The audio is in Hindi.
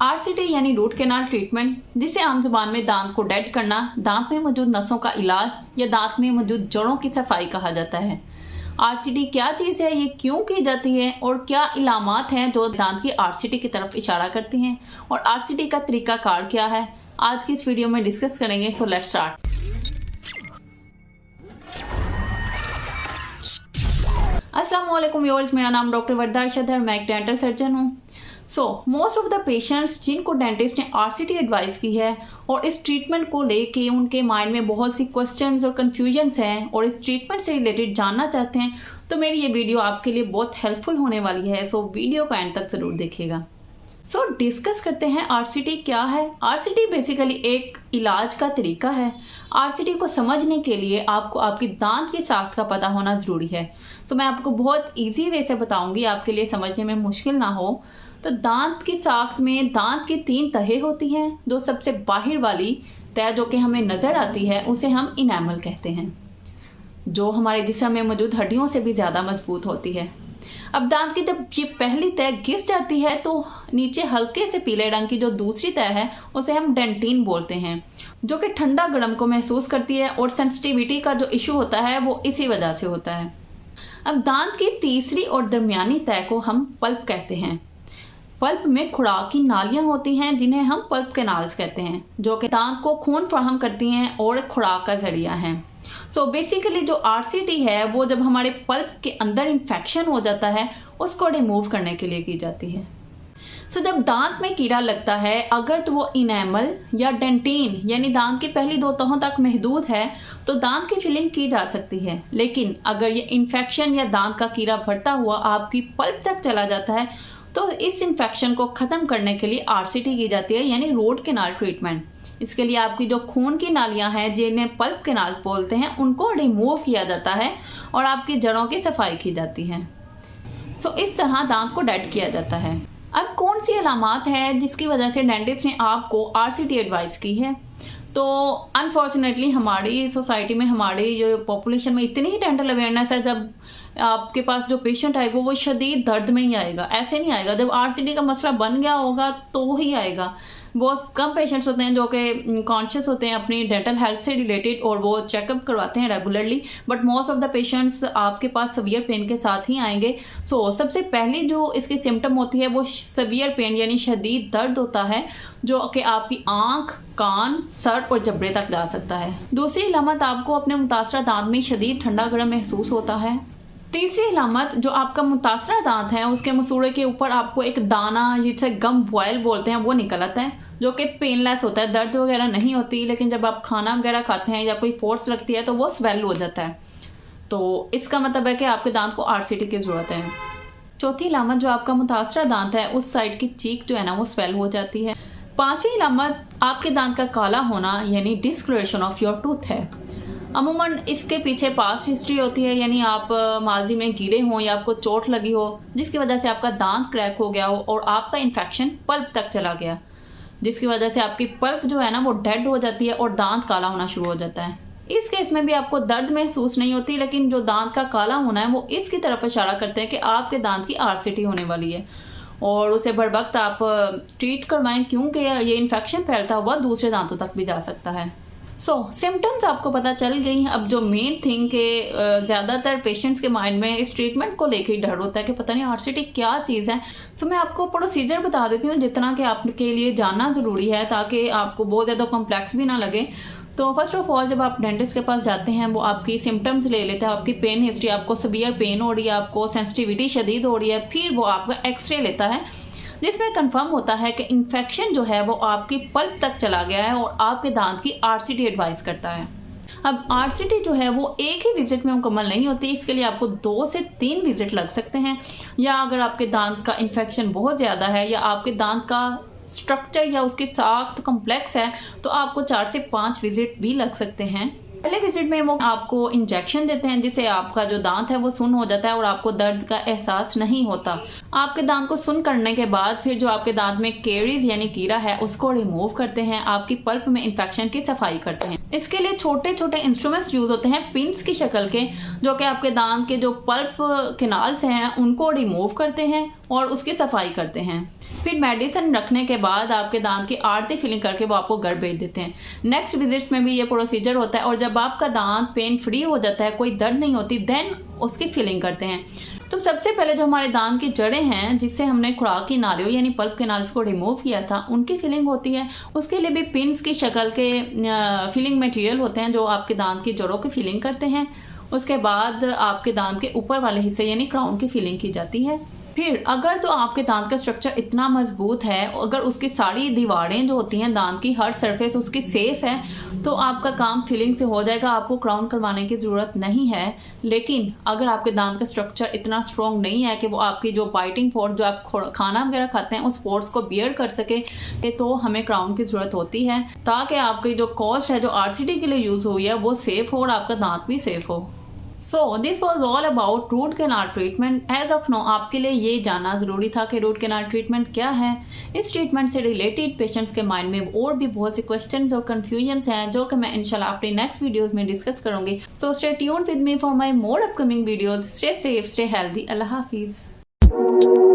आरसीटी यानी रूट कैनाल ट्रीटमेंट, जिसे आम जुबान में दांत को डेड करना, दांत में मौजूद नसों का इलाज या दांत में मौजूद जड़ों की सफाई कहा जाता है। आरसीटी क्या चीज़ है, ये क्यों की जाती है और क्या इलामात हैं जो दांत की आरसीटी की तरफ इशारा करती हैं और आरसीटी का तरीकाकार क्या है, आज की इस वीडियो में डिस्कस करेंगे। So let's start. अस्सलाम वालेकुम व्यूअर्स, मेरा नाम डॉक्टर वर्दा अरशद है और मैं एक डेंटल सर्जन हूँ। मोस्ट ऑफ द पेशेंट्स जिनको डेंटिस्ट ने आरसीटी एडवाइस की है और इस ट्रीटमेंट को लेके उनके माइंड में बहुत सी क्वेश्चंस और कन्फ्यूजन्स हैं और इस ट्रीटमेंट से रिलेटेड जानना चाहते हैं, तो मेरी ये वीडियो आपके लिए बहुत हेल्पफुल होने वाली है। वीडियो को एंड तक ज़रूर देखिएगा। डिस्कस करते हैं आरसीटी क्या है। आरसीटी बेसिकली एक इलाज का तरीका है। आरसीटी को समझने के लिए आपको आपकी दांत की साख्त का पता होना ज़रूरी है। मैं आपको बहुत इजी वे से बताऊंगी, आपके लिए समझने में मुश्किल ना हो। तो दांत की साख्त में दांत की 3 तहें होती हैं। जो सबसे बाहर वाली तह जो कि हमें नज़र आती है उसे हम इनेमल कहते हैं, जो हमारे जिस्म में मौजूद हड्डियों से भी ज़्यादा मजबूत होती है। अब दांत की जब ये पहली तह घिस जाती है तो नीचे हल्के से पीले रंग की जो दूसरी तह है उसे हम डेंटिन बोलते हैं, जो कि ठंडा गर्म को महसूस करती है और सेंसिटिविटी का जो इशू होता है वो इसी वजह से होता है। अब दांत की तीसरी और दरमियानी तह को हम पल्प कहते हैं। पल्प में खुराक की नालियां होती हैं जिन्हें हम पल्प कैनाल्स कहते हैं, जो कि दांत को खून फराहम करती हैं और खुराक का जरिया है। बेसिकली जो आरसीटी है वो जब हमारे पल्प के अंदर इन्फेक्शन हो जाता है उसको रिमूव करने के लिए की जाती है। जब दांत में कीड़ा लगता है, अगर तो वो इनेमल या डेंटिन यानी दांत की पहली 2 तहों तक महदूद है तो दांत की फिलिंग की जा सकती है। लेकिन अगर ये इन्फेक्शन या दांत का कीड़ा बढ़ता हुआ आपकी पल्प तक चला जाता है तो इस इन्फेक्शन को ख़त्म करने के लिए आरसीटी की जाती है, यानी रूट कैनाल ट्रीटमेंट। इसके लिए आपकी जो खून की नालियां हैं जिन्हें पल्प कैनाल्स बोलते हैं उनको रिमूव किया जाता है और आपकी जड़ों की सफाई की जाती है। इस तरह दांत को डेड किया जाता है। अब कौन सी अलामात है जिसकी वजह से डेंटिस्ट ने आपको आरसीटी एडवाइस की है? तो अनफॉर्चुनेटली हमारी सोसाइटी में, हमारी जो पॉपुलेशन में इतनी ही डेंटल अवेयरनेस है, जब आपके पास जो पेशेंट आएगा वो शदीद दर्द में ही आएगा, ऐसे नहीं आएगा। जब आरसीटी का मसला बन गया होगा तो ही आएगा। बहुत कम पेशेंट्स होते हैं जो कि कॉन्शियस होते हैं अपनी डेंटल हेल्थ से रिलेटेड और वो चेकअप करवाते हैं regularly, but most of the patients आपके पास सवियर पेन के साथ ही आएंगे। सबसे पहली जो इसकी सिम्टम होती है वो सवियर पेन यानी शदीद दर्द होता है, जो कि आपकी आँख, कान, सर और जबड़े तक जा सकता है। दूसरी अलामत, आपको अपने मुतासरा दांत में शदीद ठंडा गर्म महसूस होता है। तीसरी अलामत, जो आपका मुतासरा दांत है उसके मसूड़े के ऊपर आपको एक दाना, जिसे गम बॉयल बोलते हैं, वो निकल आता है, जो कि पेनलेस होता है, दर्द वगैरह नहीं होती। लेकिन जब आप खाना वगैरह खाते हैं या कोई फोर्स लगती है तो वो स्वेल हो जाता है। तो इसका मतलब है कि आपके दांत को आरसीटी की ज़रूरत है। चौथी अलामत, जो आपका मुतासरा दांत है उस साइड की चीक जो है ना वो स्वेल हो जाती है। पाँचवीं अलामत, आपके दांत का काला होना यानी डिस्कलरेशन ऑफ योर टूथ है। अमूमन इसके पीछे पास्ट हिस्ट्री होती है, यानी आप माजी में गिरे हों या आपको चोट लगी हो जिसकी वजह से आपका दांत क्रैक हो गया हो और आपका इन्फेक्शन पल्प तक चला गया, जिसकी वजह से आपकी पल्प जो है ना वो डेड हो जाती है और दांत काला होना शुरू हो जाता है। इस केस में भी आपको दर्द महसूस नहीं होती, लेकिन जो दांत का काला होना है वो इसकी तरफ इशारा करते हैं कि आपके दांत की आरसीटी होने वाली है और उसे बर वक्त आप ट्रीट करवाएं, क्योंकि ये इन्फेक्शन फैलता हुआ दूसरे दांतों तक भी जा सकता है। सिम्टम्स आपको पता चल गई हैं। अब जो मेन थिंग के ज़्यादातर पेशेंट्स के माइंड में इस ट्रीटमेंट को लेके ही डर होता है कि पता नहीं आरसीटी क्या चीज़ है। मैं आपको प्रोसीजर बता देती हूँ जितना कि आपके लिए जानना ज़रूरी है, ताकि आपको बहुत ज़्यादा कॉम्प्लेक्स भी ना लगे। तो फर्स्ट ऑफ ऑल, जब आप डेंटिस्ट के पास जाते हैं वो आपकी सिम्टम्स ले लेते हैं, आपकी पेन हिस्ट्री, आपको सीवियर पेन हो रही है, आपको सेंसिटिविटी शदीद हो रही है, फिर वो आपका एक्सरे लेता है जिसमें कंफर्म होता है कि इन्फेक्शन जो है वो आपकी पल्प तक चला गया है और आपके दांत की आरसीटी एडवाइस करता है। अब आरसीटी जो है वो एक ही विजिट में मुकम्मल नहीं होती, इसके लिए आपको 2 से 3 विजिट लग सकते हैं। या अगर आपके दांत का इन्फेक्शन बहुत ज़्यादा है या आपके दांत का स्ट्रक्चर या उसकी साख्त कॉम्प्लेक्स है तो आपको 4 से 5 विजिट भी लग सकते हैं। पहले विजिट में वो आपको इंजेक्शन देते हैं जिससे आपका जो दांत है वो सुन्न हो जाता है और आपको दर्द का एहसास नहीं होता। आपके दांत को सुन्न करने के बाद फिर जो आपके दांत में कैरीज यानी कीड़ा है उसको रिमूव करते हैं, आपकी पल्प में इन्फेक्शन की सफाई करते हैं। इसके लिए छोटे छोटे इंस्ट्रूमेंट्स यूज़ होते हैं पिंस की शक्ल के, जो कि आपके दांत के जो पल्प कैनाल्स हैं उनको रिमूव करते हैं और उसकी सफाई करते हैं। फिर मेडिसिन रखने के बाद आपके दांत की आरसी फिलिंग करके वो आपको घर भेज देते हैं। नेक्स्ट विजिट्स में भी ये प्रोसीजर होता है और जब आपका दांत पेन फ्री हो जाता है, कोई दर्द नहीं होती, देन उसकी फिलिंग करते हैं। तो सबसे पहले जो हमारे दांत की जड़ें हैं जिससे हमने खुराक की नालियों यानी पल्प कैनाल्स को रिमूव किया था, उनकी फिलिंग होती है। उसके लिए भी पिंस की शक्ल के फिलिंग मटेरियल होते हैं जो आपके दांत की जड़ों की फिलिंग करते हैं। उसके बाद आपके दांत के ऊपर वाले हिस्से यानी क्राउन की फिलिंग की जाती है। फिर अगर तो आपके दांत का स्ट्रक्चर इतना मजबूत है, अगर उसकी सारी दीवारें जो होती हैं दांत की, हर सरफेस उसकी सेफ है, तो आपका काम फिलिंग से हो जाएगा, आपको क्राउन करवाने की ज़रूरत नहीं है। लेकिन अगर आपके दांत का स्ट्रक्चर इतना स्ट्रॉन्ग नहीं है कि वो आपकी जो बाइटिंग फोर्स, जो आप खाना वगैरह खाते हैं उस फोर्स को बियर कर सके, तो हमें क्राउन की ज़रूरत होती है, ताकि आपकी जो कॉस्ट है जो RCT के लिए यूज़ हुई है वो सेफ़ हो और आपका दांत भी सेफ़ हो। So this was all about root canal treatment. एज ऑफ नो आपके लिए ये जानना ज़रूरी था कि रूट कैनाल ट्रीटमेंट क्या है। इस ट्रीटमेंट से रिलेटेड पेशेंट्स के माइंड में और भी बहुत से क्वेश्चंस और कन्फ्यूजन्स हैं जो कि मैं इंशाल्लाह अपने नेक्स्ट वीडियोस में डिस्कस करूँगी। So stay tuned with me for my more upcoming videos. Stay safe, stay healthy. अल्लाह हाफिज़।